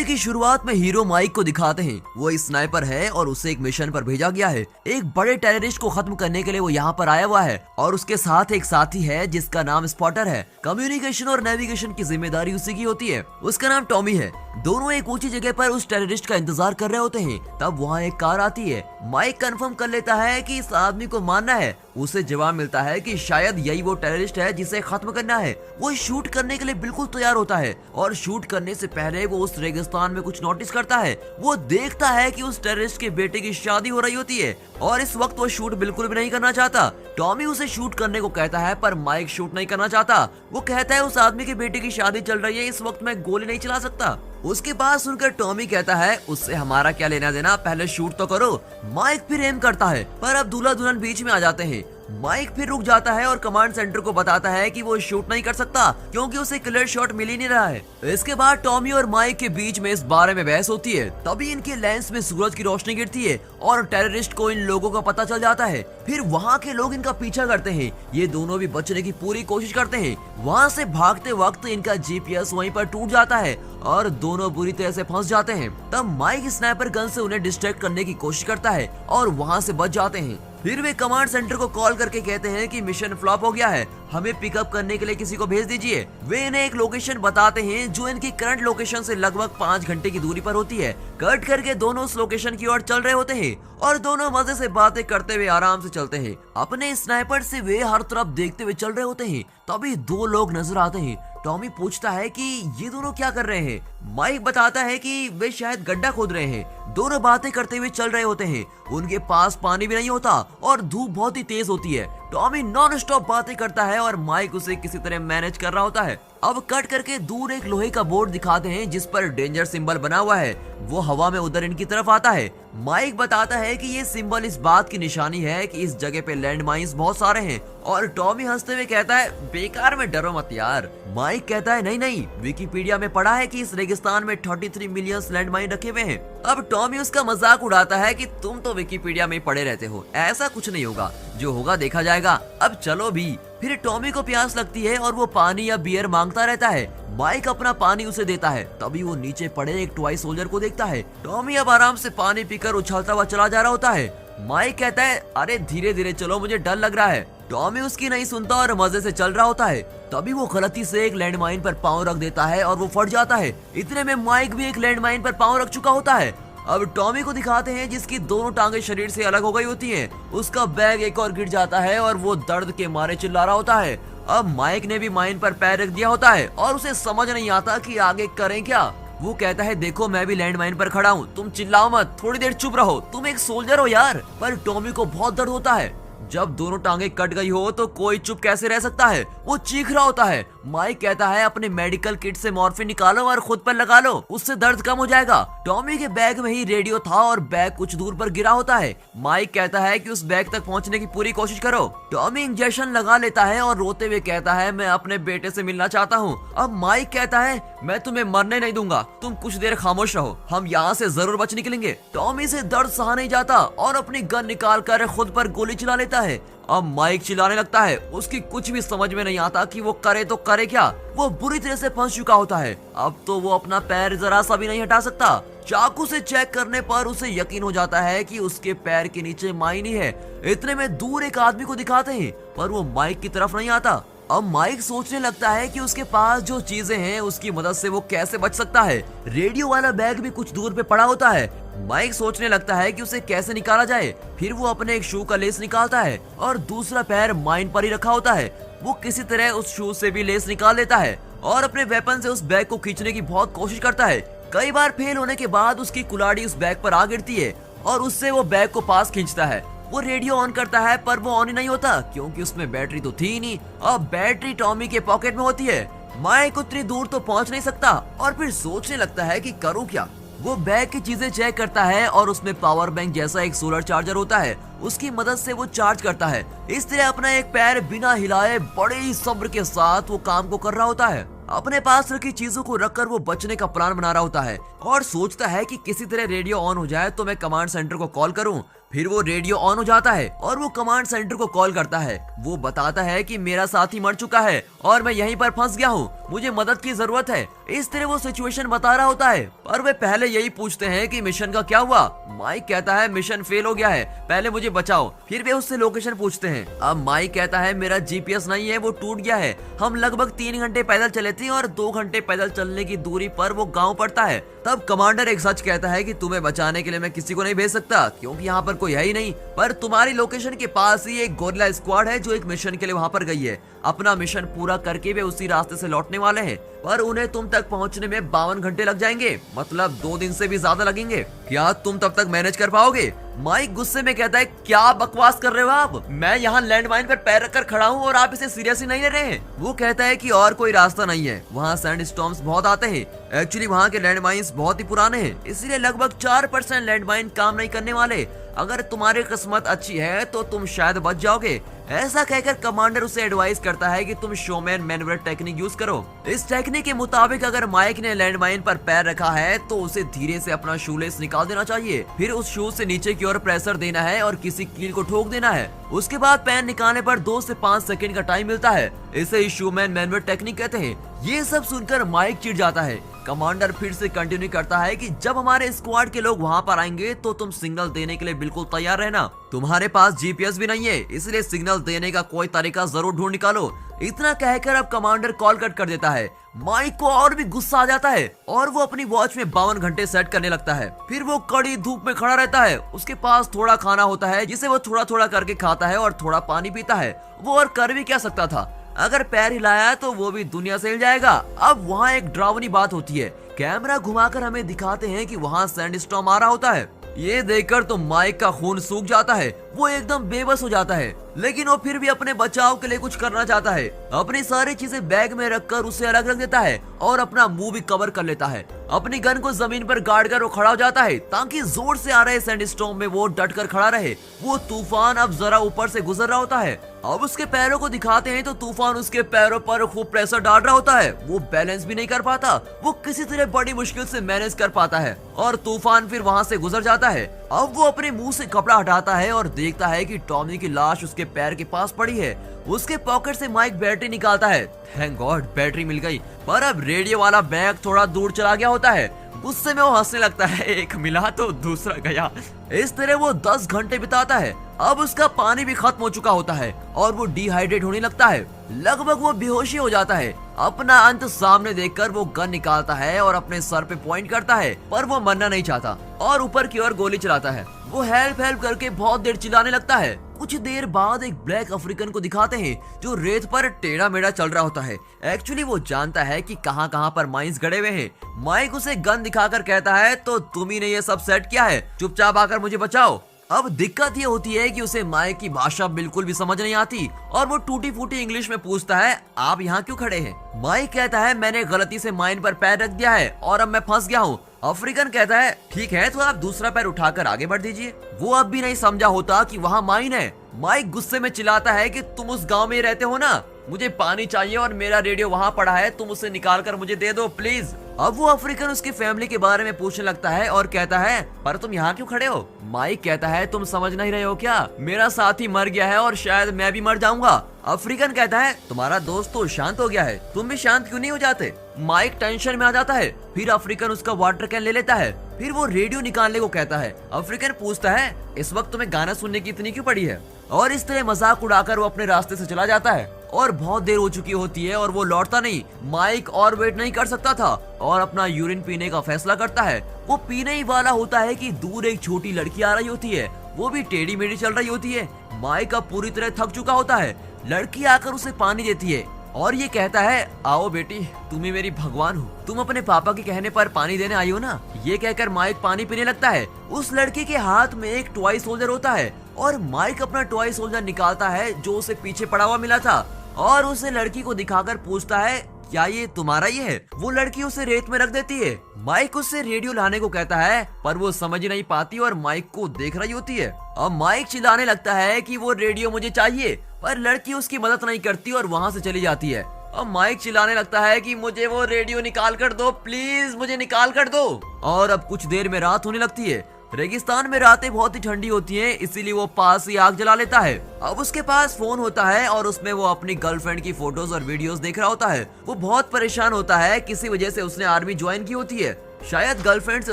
की शुरुआत में हीरो माइक को दिखाते हैं। वो एक स्नाइपर है और उसे एक मिशन पर भेजा गया है। एक बड़े टेररिस्ट को खत्म करने के लिए वो यहाँ पर आया हुआ है और उसके साथ एक साथी है जिसका नाम स्पॉटर है। कम्युनिकेशन और नेविगेशन की जिम्मेदारी उसी की होती है। उसका नाम टॉमी है। दोनों एक ऊंची जगह पर उस टेररिस्ट का इंतजार कर रहे होते हैं। तब वहाँ एक कार आती है। माइक कंफर्म कर लेता है कि इस आदमी को मारना है। उसे जवाब मिलता है कि शायद यही वो टेररिस्ट है जिसे खत्म करना है। वो शूट करने के लिए बिल्कुल तैयार होता है और शूट करने से पहले वो उस रेगिस्तान में कुछ नोटिस करता है। वो देखता है कि उस टेररिस्ट के बेटे की शादी हो रही होती है और इस वक्त वो शूट बिल्कुल भी नहीं करना चाहता। टॉमी उसे शूट करने को कहता है पर माइक शूट नहीं करना चाहता। वो कहता है उस आदमी के बेटे की शादी चल रही है, इस वक्त मैं गोली नहीं चला सकता। उसके बाद सुनकर टॉमी कहता है उससे हमारा क्या लेना देना, पहले शूट तो करो। माइक फिर एम करता है पर अब दूल्हा दुल्हन बीच में आ जाते हैं। माइक फिर रुक जाता है और कमांड सेंटर को बताता है कि वो शूट नहीं कर सकता क्योंकि उसे क्लियर शॉट मिल ही नहीं रहा है। इसके बाद टॉमी और माइक के बीच में इस बारे में बहस होती है। तभी इनके लेंस में सूरज की रोशनी गिरती है और टेररिस्ट को इन लोगों का पता चल जाता है। फिर वहाँ के लोग इनका पीछा करते हैं। ये दोनों भी बचने की पूरी कोशिश करते हैं। वहाँ से भागते वक्त इनका जीपीएस वहीं पर टूट जाता है और दोनों बुरी तरह से फंस जाते हैं। तब माइक स्नाइपर गन से उन्हें डिस्ट्रैक्ट करने की कोशिश करता है और वहाँ से बच जाते हैं। फिर वे कमांड सेंटर को कॉल करके कहते हैं कि मिशन फ्लॉप हो गया है, हमें पिकअप करने के लिए किसी को भेज दीजिए। वे इन्हें एक लोकेशन बताते हैं जो इनकी करंट लोकेशन से लगभग 5 घंटे की दूरी पर होती है। कट करके दोनों उस लोकेशन की ओर चल रहे होते हैं और दोनों मजे से बातें करते हुए आराम से चलते हैं। अपने स्नाइपर से वे हर तरफ देखते हुए चल रहे होते हैं। तभी 2 लोग नजर आते हैं। टॉमी पूछता है कि ये दोनों क्या कर रहे हैं। माइक बताता है कि वे शायद गड्ढा खोद रहे हैं। दोनों बातें करते हुए चल रहे होते हैं। उनके पास पानी भी नहीं होता और धूप बहुत ही तेज होती है। टॉमी नॉन स्टॉप बातें करता है और माइक उसे किसी तरह मैनेज कर रहा होता है। अब कट करके दूर एक लोहे का बोर्ड दिखाते हैं जिस पर डेंजर सिंबल बना हुआ है। वो हवा में उधर इनकी तरफ आता है। माइक बताता है कि ये सिंबल इस बात की निशानी है कि इस जगह पे लैंड माइन्स बहुत सारे हैं और टॉमी हंसते हुए कहता है बेकार में डरो मत यार। माइक कहता है नहीं नहीं, विकिपीडिया में पढ़ा है कि इस रेगिस्तान में 33 मिलियन लैंड माइन रखे हुए हैं। अब टॉमी उसका मजाक उड़ाता है कि तुम तो विकिपीडिया में पढ़े रहते हो, ऐसा कुछ नहीं होगा, जो होगा देखा जाएगा, अब चलो भी। फिर टॉमी को प्यास लगती है और वो पानी या बियर मांगता रहता है। माइक अपना पानी उसे देता है। तभी वो नीचे पड़े एक टॉय सोल्जर को देखता है। टॉमी अब आराम से पानी पीकर उछलता हुआ चला जा रहा होता है। माइक कहता है अरे धीरे धीरे चलो, मुझे डर लग रहा है। टॉमी उसकी नहीं सुनता और मजे से चल रहा होता है। तभी वो गलती से एक लैंडमाइन पर पांव रख देता है और वो फट जाता है। इतने में माइक भी एक लैंडमाइन पर पांव रख चुका होता है। अब टॉमी को दिखाते हैं जिसकी दोनों टांगे शरीर से अलग हो गई होती हैं। उसका बैग एक और गिर जाता है और वो दर्द के मारे चिल्ला रहा होता है। अब माइक ने भी माइन पर पैर रख दिया होता है और उसे समझ नहीं आता कि आगे करें क्या। वो कहता है देखो मैं भी लैंड माइन पर खड़ा हूँ, तुम चिल्लाओ मत, थोड़ी देर चुप रहो, तुम एक सोल्जर हो यार। पर टॉमी को बहुत दर्द होता है। जब दोनों टांगे कट गई हो तो कोई चुप कैसे रह सकता है। वो चीख रहा होता है। माइक कहता है अपने मेडिकल किट से मॉर्फिन निकालो और खुद पर लगा लो, उससे दर्द कम हो जाएगा। टॉमी के बैग में ही रेडियो था और बैग कुछ दूर पर गिरा होता है। माइक कहता है कि उस बैग तक पहुंचने की पूरी कोशिश करो। टॉमी इंजेक्शन लगा लेता है और रोते हुए कहता है मैं अपने बेटे से मिलना चाहता हूँ। अब माइक कहता है मैं तुम्हें मरने नहीं दूंगा, तुम कुछ देर खामोश रहो, हम यहाँ से जरूर बच निकलेंगे। टॉमी से दर्द सहा नहीं जाता और अपनी गन निकाल कर खुद पर गोली चला लेता है। अब माइक चिल्लाने लगता है। उसकी कुछ भी समझ में नहीं आता कि वो करे तो करे क्या। वो बुरी तरह से फंस चुका होता है। अब तो वो अपना पैर जरा सा भी नहीं हटा सकता। चाकू से चेक करने पर उसे यकीन हो जाता है कि उसके पैर के नीचे माइन ही है। इतने में दूर एक आदमी को दिखाते हैं पर वो माइक की तरफ नहीं आता। अब माइक सोचने लगता है कि उसके पास जो चीजें हैं उसकी मदद से वो कैसे बच सकता है। रेडियो वाला बैग भी कुछ दूर पे पड़ा होता है। माइक सोचने लगता है कि उसे कैसे निकाला जाए। फिर वो अपने एक शू का लेस निकालता है और दूसरा पैर माइन पर ही रखा होता है। वो किसी तरह उस शू से भी लेस निकाल लेता है और अपने वेपन से उस बैग को खींचने की बहुत कोशिश करता है। कई बार फेल होने के बाद उसकी कुल्हाड़ी उस बैग पर आ गिरती है और उससे वो बैग को पास खींचता है। वो रेडियो ऑन करता है पर वो ऑन ही नहीं होता क्योंकि उसमें बैटरी तो थी ही नहीं। अब बैटरी टॉमी के पॉकेट में होती है। माइक उतनी दूर तो पहुंच नहीं सकता और फिर सोचने लगता है कि करूं क्या। वो बैग की चीजें चेक करता है और उसमें पावर बैंक जैसा एक सोलर चार्जर होता है। उसकी मदद से वो चार्ज करता है। इस तरह अपना एक पैर बिना हिलाए बड़े ही सब्र के साथ वो काम को कर रहा होता है। अपने पास रखी चीजों को रखकर वो बचने का प्लान बना रहा होता है और सोचता है कि किसी तरह रेडियो ऑन हो जाए तो मैं कमांड सेंटर को कॉल करूं। फिर वो रेडियो ऑन हो जाता है और वो कमांड सेंटर को कॉल करता है। वो बताता है कि मेरा साथी मर चुका है और मैं यहीं पर फंस गया हूँ, मुझे मदद की जरूरत है। इस तरह वो सिचुएशन बता रहा होता है, पर वे पहले यही पूछते हैं कि मिशन का क्या हुआ। माइक कहता है मिशन फेल हो गया है, पहले मुझे बचाओ। फिर वे उससे लोकेशन पूछते हैं। अब माइक कहता है मेरा जीपीएस नहीं है, वो टूट गया है। हम लगभग 3 घंटे पैदल चले थे और 2 घंटे पैदल चलने की दूरी पर वो गाँव पड़ता है। तब कमांडर एक सच कहता है कि तुम्हें बचाने के लिए मैं किसी को नहीं भेज सकता क्योंकि यहाँ पर कोई है ही नहीं, पर तुम्हारी लोकेशन के पास ही एक गोरिल्ला स्क्वाड है जो एक मिशन के लिए वहाँ पर गई है। अपना मिशन पूरा करके वे उसी रास्ते से लौटने वाले हैं, पर उन्हें तुम तक पहुँचने में 52 घंटे लग जाएंगे, मतलब 2 दिन से भी ज्यादा लगेंगे। क्या तुम तब तक मैनेज कर पाओगे? माइक गुस्से में कहता है क्या बकवास कर रहे हो आप, मैं यहाँ लैंडमाइन पर पैर रखकर खड़ा हूँ और आप इसे सीरियसली नहीं ले रहे हैं। वो कहता है कि और कोई रास्ता नहीं है, वहाँ सैंड स्टॉर्म्स बहुत आते हैं। एक्चुअली वहाँ के लैंडमाइंस बहुत ही पुराने हैं, इसलिए लगभग 4% लैंडमाइन काम नहीं करने वाले। अगर तुम्हारी किस्मत अच्छी है तो तुम शायद बच जाओगे। ऐसा कहकर कमांडर उसे एडवाइस करता है कि तुम शोमैन मैन्युअल टेक्निक यूज करो। इस टेक्निक के मुताबिक अगर माइक ने लैंडमाइन पर पैर रखा है तो उसे धीरे से अपना शूलेस निकाल देना चाहिए, फिर उस शूज से नीचे की ओर प्रेशर देना है और किसी कील को ठोक देना है। उसके बाद पैन निकालने पर 2 से 5 सेकंड का टाइम मिलता है। इसे शोमैन मैन्युअल टेक्निक कहते हैं। ये सब सुनकर माइक चिढ़ जाता है। कमांडर फिर से कंटिन्यू करता है कि जब हमारे स्क्वाड के लोग वहाँ पर आएंगे तो तुम सिग्नल देने के लिए बिल्कुल तैयार रहना। तुम्हारे पास जीपीएस भी नहीं है, इसलिए सिग्नल देने का कोई तरीका जरूर ढूंढ निकालो। इतना कहकर अब कमांडर कॉल कट कर देता है। माइक को और भी गुस्सा आ जाता है और वो अपनी वॉच में 52 घंटे सेट करने लगता है। फिर वो कड़ी धूप में खड़ा रहता है। उसके पास थोड़ा खाना होता है जिसे वो थोड़ा थोड़ा करके खाता है और थोड़ा पानी पीता है। वो और कर भी क्या सकता था, अगर पैर हिलाया तो वो भी दुनिया से हिल जाएगा। अब वहाँ एक डरावनी बात होती है। कैमरा घुमाकर हमें दिखाते हैं कि वहाँ सैंडस्टॉर्म आ रहा होता है। ये देखकर तो माइक का खून सूख जाता है, वो एकदम बेबस हो जाता है, लेकिन वो फिर भी अपने बचाव के लिए कुछ करना चाहता है। अपनी सारी चीजें बैग में रखकर उसे अलग रख देता है और अपना मुंह भी कवर कर लेता है। अपनी गन को जमीन पर गाड़ कर वो खड़ा हो जाता है ताकि जोर से आ रहे सैंडस्टॉर्म में वो डट कर खड़ा रहे। वो तूफान अब जरा ऊपर से गुजर रहा होता है। अब उसके पैरों को दिखाते हैं तो तूफान उसके पैरों पर खूब प्रेशर डाल रहा होता है। वो बैलेंस भी नहीं कर पाता, वो किसी तरह बड़ी मुश्किल से मैनेज कर पाता है और तूफान फिर वहाँ से गुजर जाता है। अब वो अपने मुंह से कपड़ा हटाता है और देखता है कि टॉमी की लाश उसके पैर के पास पड़ी है। उसके पॉकेट से माइक बैटरी निकालता है। थैंक गॉड बैटरी मिल गई, पर अब रेडियो वाला बैग थोड़ा दूर चला गया होता है। गुस्से में वो हंसने लगता है, एक मिला तो दूसरा गया। इस तरह वो 10 घंटे बिताता है। अब उसका पानी भी खत्म हो चुका होता है और वो डिहाइड्रेट होने लगता है। लगभग वो बेहोशी हो जाता है। अपना अंत सामने देखकर वो गन निकालता है और अपने सर पे पॉइंट करता है, पर वो मरना नहीं चाहता और ऊपर की ओर गोली चलाता है। वो हेल्प हेल्प करके बहुत देर चिल्लाने लगता है। कुछ देर बाद एक ब्लैक अफ्रीकन को दिखाते हैं जो रेत पर टेढ़ा मेढ़ा चल रहा होता है। एक्चुअली वो जानता है कि कहां कहां पर माइंस गड़े हुए हैं। माइक उसे गन दिखाकर कहता है तो तुम ही ने ये सब सेट किया है, चुपचाप आकर मुझे बचाओ। अब दिक्कत ये होती है कि उसे माइक की भाषा बिल्कुल भी समझ नहीं आती और वो टूटी फूटी इंग्लिश में पूछता है आप यहाँ क्यों खड़े हैं? माइक कहता है मैंने गलती से माइन पर पैर रख दिया है और अब मैं फंस गया हूँ। अफ्रीकन कहता है ठीक है तो आप दूसरा पैर उठाकर आगे बढ़ दीजिए। वो अब भी नहीं समझा होता कि वहाँ माइन है। माइक गुस्से में चिल्लाता है कि तुम उस गांव में रहते हो ना, मुझे पानी चाहिए और मेरा रेडियो वहाँ पड़ा है, तुम उसे निकाल कर मुझे दे दो प्लीज। अब वो अफ्रीकन उसकी फैमिली के बारे में पूछने लगता है और कहता है पर तुम यहाँ क्यों खड़े हो? माइक कहता है तुम समझ नहीं रहे हो क्या, मेरा साथी मर गया है और शायद मैं भी मर जाऊंगा। अफ्रीकन कहता है तुम्हारा दोस्त तो शांत हो गया है, तुम भी शांत क्यों नहीं हो जाते? माइक टेंशन में आ जाता है। फिर अफ्रीकन उसका वाटर कैन ले लेता है। फिर वो रेडियो निकालने को कहता है। अफ्रीकन पूछता है इस वक्त तुम्हें गाना सुनने की इतनी क्यों पड़ी है? और इस तरह मजाक उड़ाकर वो अपने रास्ते से चला जाता है और बहुत देर हो चुकी होती है और वो लौटता नहीं। माइक और वेट नहीं कर सकता था और अपना यूरिन पीने का फैसला करता है। वो पीने ही वाला होता है कि दूर एक छोटी लड़की आ रही होती है, वो भी टेढ़ी मेढ़ी चल रही होती है। माइक अब पूरी तरह थक चुका होता है। लड़की आकर उसे पानी देती है और ये कहता है आओ बेटी, तुम ही मेरी भगवान हो, तुम अपने पापा के कहने पर पानी देने आई हो ना। ये कहकर माइक पानी पीने लगता है। उस लड़की के हाथ में एक टॉय सोल्जर होता है और माइक अपना टॉय सोल्जर निकालता है जो उसे पीछे पड़ा हुआ मिला था और उसे लड़की को दिखाकर पूछता है क्या ये तुम्हारा ही है? वो लड़की उसे रेत में रख देती है। माइक उससे रेडियो लाने को कहता है पर वो समझ नहीं पाती और माइक को देख रही होती है। अब माइक चिल्लाने लगता है कि वो रेडियो मुझे चाहिए, पर लड़की उसकी मदद नहीं करती और वहाँ से चली जाती है। और माइक चिल्लाने लगता है कि मुझे वो रेडियो निकाल कर दो, प्लीज मुझे निकाल कर दो। और अब कुछ देर में रात होने लगती है। रेगिस्तान में रातें बहुत ही ठंडी होती हैं, इसीलिए वो पास ही आग जला लेता है। अब उसके पास फोन होता है और उसमें वो अपनी गर्लफ्रेंड की फोटोज और वीडियोस देख रहा होता है। वो बहुत परेशान होता है, किसी वजह से उसने आर्मी ज्वाइन की होती है। शायद गर्लफ्रेंड से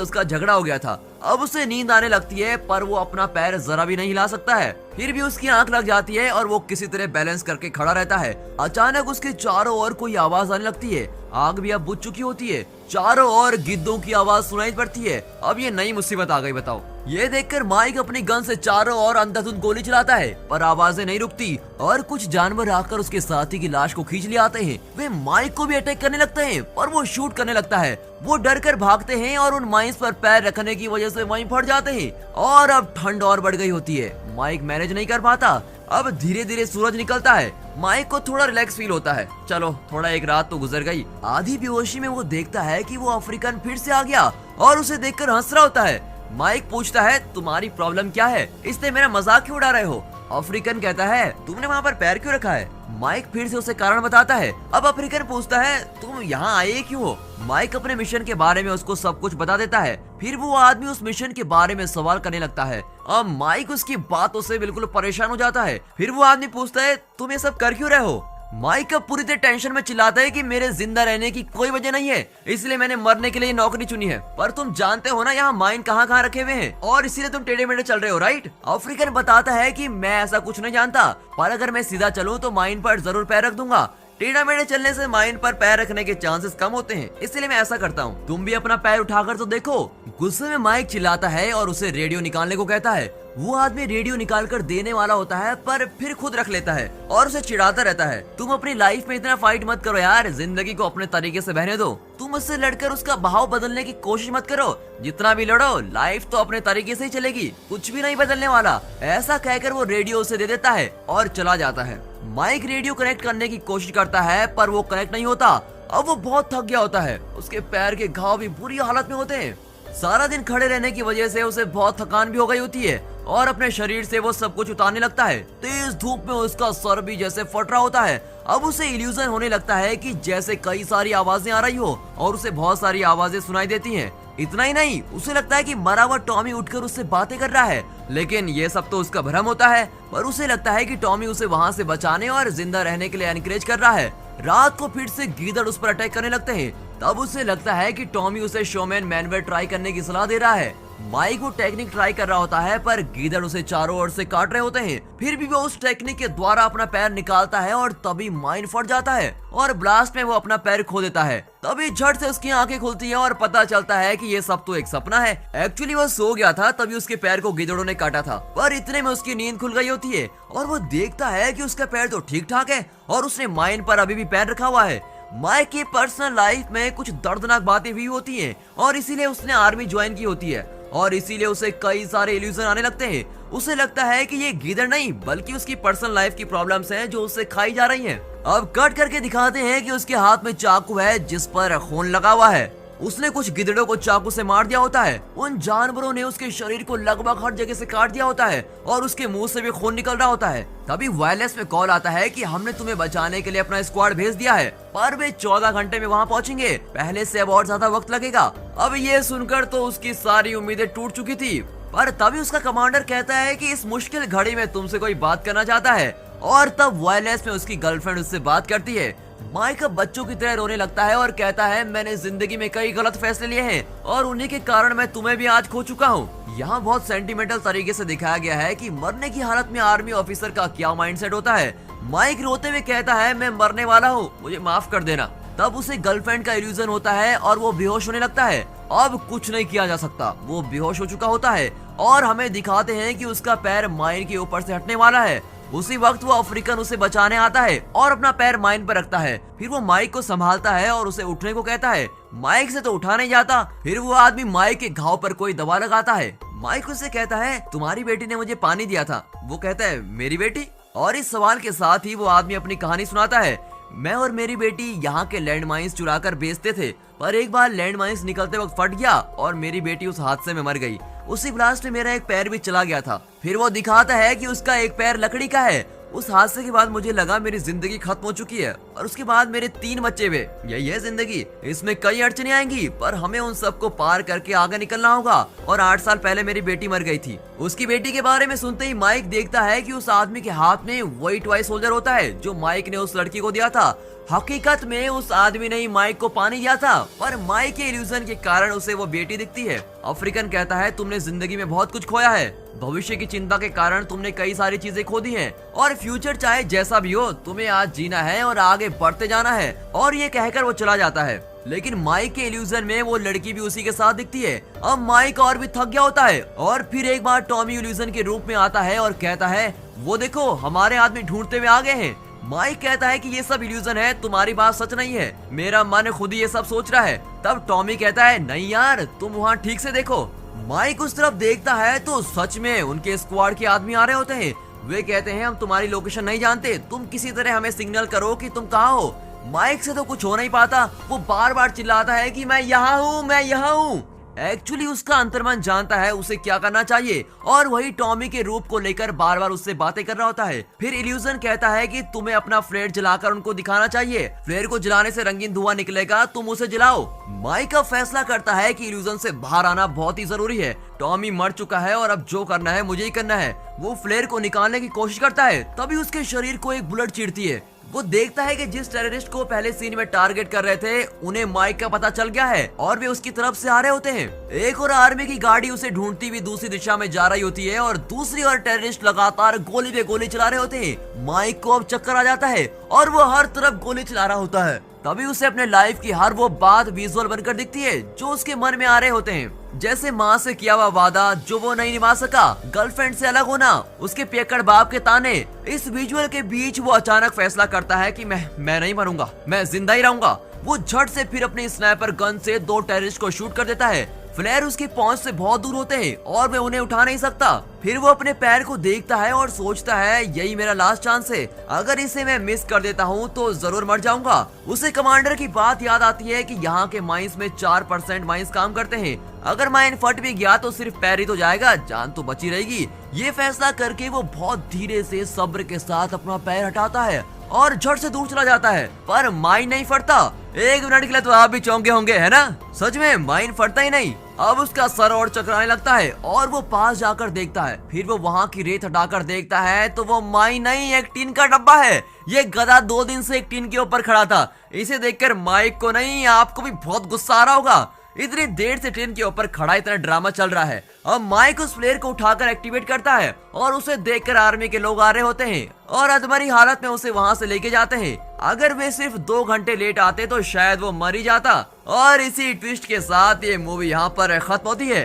उसका झगड़ा हो गया था। अब उसे नींद आने लगती है, पर वो अपना पैर जरा भी नहीं हिला सकता है। फिर भी उसकी आंख लग जाती है और वो किसी तरह बैलेंस करके खड़ा रहता है। अचानक उसके चारों ओर कोई आवाज आने लगती है। आग भी अब बुझ चुकी होती है। चारों ओर गिद्धों की आवाज सुनाई पड़ती है। अब ये नई मुसीबत आ गई, बताओ। ये देखकर माइक अपनी गन से चारों ओर अंधाधुंध गोली चलाता है, पर आवाजें नहीं रुकती और कुछ जानवर आकर उसके साथी की लाश को खींच ले आते हैं। वे माइक को भी अटैक करने लगते हैं, पर वो शूट करने लगता है। वो डर कर भागते हैं और उन माइंस पर पैर रखने की वजह से वहीं फट जाते हैं। और अब ठंड और बढ़ गई होती है। माइक मैनेज नहीं कर पाता। अब धीरे धीरे सूरज निकलता है। माइक को थोड़ा रिलैक्स फील होता है। चलो थोड़ा एक रात तो गुजर गई। आधी बेहोशी में वो देखता है कि वो अफ्रीकन फिर से आ गया और उसे देखकर हंस रहा होता है। माइक पूछता है, तुम्हारी प्रॉब्लम क्या है? इससे मेरा मजाक क्यों उड़ा रहे हो? अफ्रीकन कहता है, तुमने वहाँ पर पैर क्यों रखा है? माइक फिर से उसे कारण बताता है। अब अफ्रीकन पूछता है, तुम यहाँ आए क्यों हो? माइक अपने मिशन के बारे में उसको सब कुछ बता देता है। फिर वो आदमी उस मिशन के बारे में सवाल करने लगता है। अब माइक उसकी बातों से बिल्कुल परेशान हो जाता है। फिर वो आदमी पूछता है, तुम ये सब कर क्यों रहे हो? माइक अब पूरी तरह टेंशन में चिल्लाता है कि मेरे जिंदा रहने की कोई वजह नहीं है, इसलिए मैंने मरने के लिए नौकरी चुनी है। पर तुम जानते हो ना यहाँ माइन कहाँ कहाँ रखे हुए हैं, और इसीलिए तुम टेढ़े मेढ़े चल रहे हो, राइट? अफ्रीकन बताता है कि मैं ऐसा कुछ नहीं जानता, पर अगर मैं सीधा चलूँ तो माइन पर जरूर पैर रख दूंगा। टेढ़ा मेढ़े चलने से माइन पर पैर रखने के चांसेस कम होते हैं, इसलिए मैं ऐसा करता हूँ। तुम भी अपना पैर उठाकर तो देखो। गुस्से में माइक चिल्लाता है और उसे रेडियो निकालने को कहता है। वो आदमी रेडियो निकालकर देने वाला होता है, पर फिर खुद रख लेता है और उसे चिढ़ाता रहता है। तुम अपनी लाइफ में इतना फाइट मत करो यार, जिंदगी को अपने तरीके से बहने दो। तुम उससे लड़कर उसका भाव बदलने की कोशिश मत करो। जितना भी लड़ो, लाइफ तो अपने तरीके से ही चलेगी, कुछ भी नहीं बदलने वाला। ऐसा कहकर वो रेडियो उसे दे देता है और चला जाता है। माइक रेडियो कनेक्ट करने की कोशिश करता है, पर वो कनेक्ट नहीं होता। अब वो बहुत थक गया होता है। उसके पैर के घाव भी बुरी हालत में होते हैं। सारा दिन खड़े रहने की वजह से उसे बहुत थकान भी हो गई होती है और अपने शरीर से वो सब कुछ उतारने लगता है। तेज धूप में उसका सर भी जैसे फट रहा होता है। अब उसे इल्यूजन होने लगता है कि जैसे कई सारी आवाजें आ रही हो और उसे बहुत सारी आवाजें सुनाई देती हैं। इतना ही नहीं, उसे लगता है कि मरा हुआ टॉमी उठकर उससे बातें कर रहा है, लेकिन ये सब तो उसका भ्रम होता है। पर उसे लगता है कि टॉमी उसे वहाँ से बचाने और जिंदा रहने के लिए एनकरेज कर रहा है। रात को फिर से गीदड़ उस पर अटैक करने लगते हैं। तब उसे लगता है कि टॉमी उसे शोमैन मैनवेयर ट्राई करने की सलाह दे रहा है। माइक वो टेक्निक ट्राई कर रहा होता है, पर गीदड़ उसे चारों ओर से काट रहे होते हैं। फिर भी वो उस टेक्निक के द्वारा अपना पैर निकालता है और तभी माइन फट जाता है और ब्लास्ट में वो अपना पैर खो देता है। तभी झट से उसकी आंखें खुलती हैं और पता चलता है कि ये सब तो एक सपना है। एक्चुअली वो सो गया था, तभी उसके पैर को गिदड़ों ने काटा था। पर इतने में उसकी नींद खुल गई होती है और वो देखता है कि उसका पैर तो ठीक ठाक है और उसने माइन पर अभी भी पैर रखा हुआ है। माइक की पर्सनल लाइफ में कुछ दर्दनाक बातें भी होती हैं और इसीलिए उसने आर्मी ज्वाइन की होती है और इसीलिए उसे कई सारे इल्यूजन आने लगते हैं। उसे लगता है कि ये गीदड़ नहीं बल्कि उसकी पर्सनल लाइफ की प्रॉब्लम्स हैं जो उससे खाई जा रही हैं। अब कट करके दिखाते हैं कि उसके हाथ में चाकू है जिस पर खून लगा हुआ है। उसने कुछ गिदड़ों को चाकू से मार दिया होता है। उन जानवरों ने उसके शरीर को लगभग हर जगह से काट दिया होता है और उसके मुंह से भी खून निकल रहा होता है। तभी वायरलेस में कॉल आता है कि हमने तुम्हें बचाने के लिए अपना स्क्वाड भेज दिया है, पर वे 14 घंटे में वहाँ पहुँचेंगे। पहले से अब और ज्यादा वक्त लगेगा। अब ये सुनकर तो उसकी सारी उम्मीदें टूट चुकी थी, पर तभी उसका कमांडर कहता है कि इस मुश्किल घड़ी में तुमसे कोई बात करना चाहता है। और तब वायरलेस में उसकी गर्लफ्रेंड उससे बात करती है। माइक अब बच्चों की तरह रोने लगता है और कहता है, मैंने जिंदगी में कई गलत फैसले लिए हैं और उन्हीं के कारण मैं तुम्हें भी आज खो चुका हूँ। यहाँ बहुत सेंटिमेंटल तरीके से दिखाया गया है कि मरने की हालत में आर्मी ऑफिसर का क्या माइंडसेट होता है। माइक रोते हुए कहता है, मैं मरने वाला हूँ, मुझे माफ कर देना। तब उसे गर्लफ्रेंड का इल्यूजन होता है और वो बेहोश होने लगता है। अब कुछ नहीं किया जा सकता, वो बेहोश हो चुका होता है और हमें दिखाते हैं कि उसका पैर माइन के ऊपर से हटने वाला है। उसी वक्त वो अफ्रीकन उसे बचाने आता है और अपना पैर माइन पर रखता है। फिर वो माइक को संभालता है और उसे उठने को कहता है। माइक से तो उठा नहीं जाता। फिर वो आदमी माइक के घाव पर कोई दवा लगाता है। माइक उससे कहता है, तुम्हारी बेटी ने मुझे पानी दिया था। वो कहता है, मेरी बेटी? और इस सवाल के साथ ही वो आदमी अपनी कहानी सुनाता है। मैं और मेरी बेटी यहाँ के लैंड माइंस चुरा कर बेचते थे, पर एक बार लैंड माइंस निकलते वक्त फट गया और मेरी बेटी उस हादसे में मर गई। उसी ब्लास्ट में मेरा एक पैर भी चला गया था। फिर वो दिखाता है कि उसका एक पैर लकड़ी का है। उस हादसे के बाद मुझे लगा मेरी जिंदगी खत्म हो चुकी है और उसके बाद मेरे 3 बच्चे हुए। यही है जिंदगी, इसमें कई अड़चने आएंगी पर हमें उन सबको पार करके आगे निकलना होगा। और 8 साल पहले मेरी बेटी मर गई थी। उसकी बेटी के बारे में सुनते ही माइक देखता है कि उस आदमी के हाथ में वही टॉय सोल्जर होता है जो माइक ने उस लड़की को दिया था। हकीकत में उस आदमी ने ही माइक को पानी दिया था, पर माइक के इल्यूजन के कारण उसे वो बेटी दिखती है। अफ्रीकन कहता है तुमने जिंदगी में बहुत कुछ खोया है, भविष्य की चिंता के कारण तुमने कई सारी चीजें खो दी हैं और फ्यूचर चाहे जैसा भी हो तुम्हें आज जीना है और आगे बढ़ते जाना है। और ये कहकर वो चला जाता है। लेकिन माइक के इल्यूजन में वो लड़की भी उसी के साथ दिखती है। अब माइक और भी थक गया होता है और फिर एक बार टॉमी इल्यूजन के रूप में आता है और कहता है वो देखो हमारे आदमी ढूंढते हुए आ गए हैं। माइक कहता है कि ये सब इल्यूजन है, तुम्हारी बात सच नहीं है, मेरा मन खुद ही ये सब सोच रहा है। तब टॉमी कहता है नहीं यार तुम वहाँ ठीक से देखो। माइक उस तरफ देखता है तो सच में उनके स्क्वाड के आदमी आ रहे होते हैं। वे कहते हैं हम तुम्हारी लोकेशन नहीं जानते, तुम किसी तरह हमें सिग्नल करो कि तुम कहाँ हो। माइक से तो कुछ हो नहीं पाता, वो बार बार चिल्लाता है कि मैं यहाँ हूँ, मैं यहाँ हूँ। एक्चुअली उसका अंतर्मन जानता है उसे क्या करना चाहिए और वही टॉमी के रूप को लेकर बार बार उससे बातें कर रहा होता है। फिर इल्यूजन कहता है कि तुम्हें अपना फ्लेयर जलाकर उनको दिखाना चाहिए, फ्लेयर को जलाने से रंगीन धुआं निकलेगा, तुम उसे जलाओ। माइक अब फैसला करता है कि इल्यूजन से बाहर आना बहुत ही जरूरी है। टॉमी मर चुका है और अब जो करना है मुझे ही करना है। वो फ्लेयर को निकालने की कोशिश करता है, तभी उसके शरीर को एक बुलेट चीरती है। वो देखता है कि जिस टेररिस्ट को पहले सीन में टारगेट कर रहे थे उन्हें माइक का पता चल गया है और वे उसकी तरफ से आ रहे होते हैं। एक और आर्मी की गाड़ी उसे ढूंढती हुई दूसरी दिशा में जा रही होती है और दूसरी ओर टेररिस्ट लगातार गोली पे गोली चला रहे होते हैं। माइक को अब चक्कर आ जाता है और वो हर तरफ गोली चला रहा होता है। तभी उसे अपने लाइफ की हर वो बात विजुअल बनकर दिखती है जो उसके मन में आ रहे होते हैं, जैसे माँ से किया हुआ वादा जो वो नहीं निभा सका, गर्लफ्रेंड से अलग होना, उसके पियक्कड़ बाप के ताने। इस विजुअल के बीच वो अचानक फैसला करता है कि मैं नहीं मरूंगा, मैं जिंदा ही रहूंगा। वो झट से फिर अपनी स्नाइपर गन से 2 टेररिस्ट को शूट कर देता है। फ्लेयर उसकी पहुंच से बहुत दूर होते हैं और वे उन्हें उठा नहीं सकता। फिर वो अपने पैर को देखता है और सोचता है यही मेरा लास्ट चांस है, अगर इसे मैं मिस कर देता हूँ तो जरूर मर जाऊंगा। उसे कमांडर की बात याद आती है कि यहाँ के माइंस में 4% माइंस काम करते हैं, अगर माइन फट भी गया तो सिर्फ पैर ही तो जाएगा, जान तो बची रहेगी। ये फैसला करके वो बहुत धीरे से सब्र के साथ अपना पैर हटाता है और झट से दूर चला जाता है, पर माइन नहीं फटता। 1 मिनट के लिए तो आप भी चौंके होंगे है ना, सच में माइन फटता ही नहीं। अब उसका सर और चकराने लगता है और वो पास जाकर देखता है। फिर वो वहाँ की रेत हटाकर देखता है तो वो माइन नहीं, एक टीन का डब्बा है। ये गधा 2 दिन से एक टीन के ऊपर खड़ा था। इसे देखकर माइक को नहीं आपको भी बहुत गुस्सा आ रहा होगा, इतनी देर से ट्रेन के ऊपर खड़ा इतना ड्रामा चल रहा है। अब माइक उस फ्लेयर को उठाकर एक्टिवेट करता है और उसे देखकर आर्मी के लोग आ रहे होते हैं और अधमरी हालत में उसे वहां से लेके जाते हैं। अगर वे सिर्फ 2 घंटे लेट आते तो शायद वो मर ही जाता। और इसी ट्विस्ट के साथ ये मूवी यहाँ पर खत्म होती है।